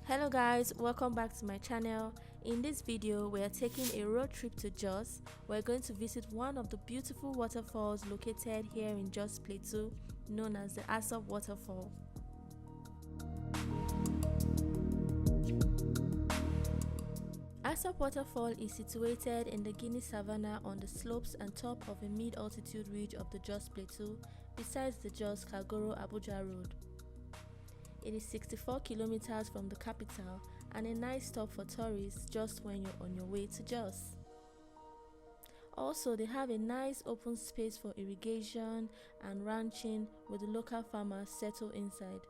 Hello guys, welcome back to my channel. In this video we are taking a road trip to Jos. We're going to visit one of the beautiful waterfalls located here in Jos Plateau, known as the Assop Waterfall. Assop Waterfall is situated in the Guinea Savannah on the slopes and top of a mid-altitude ridge of the Jos Plateau besides the Jos-Kagoro-Abuja road. It is 64 kilometers from the capital and a nice stop for tourists just when you're on your way to Jos. Also, they have a nice open space for irrigation and ranching with the local farmers settled inside.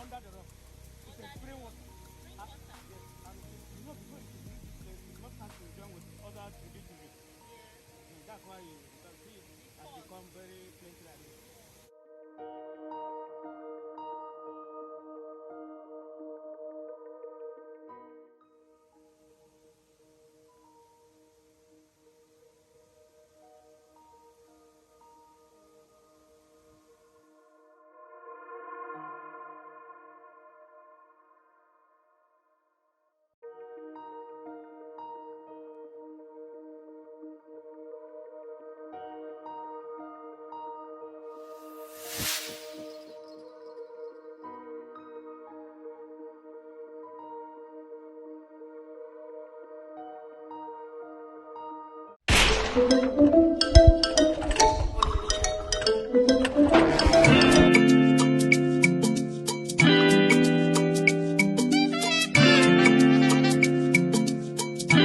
Under the rock. It's a spring water. Yes, and you know before you drink this place, you must have to join with other tributaries. That's why you can see it has become very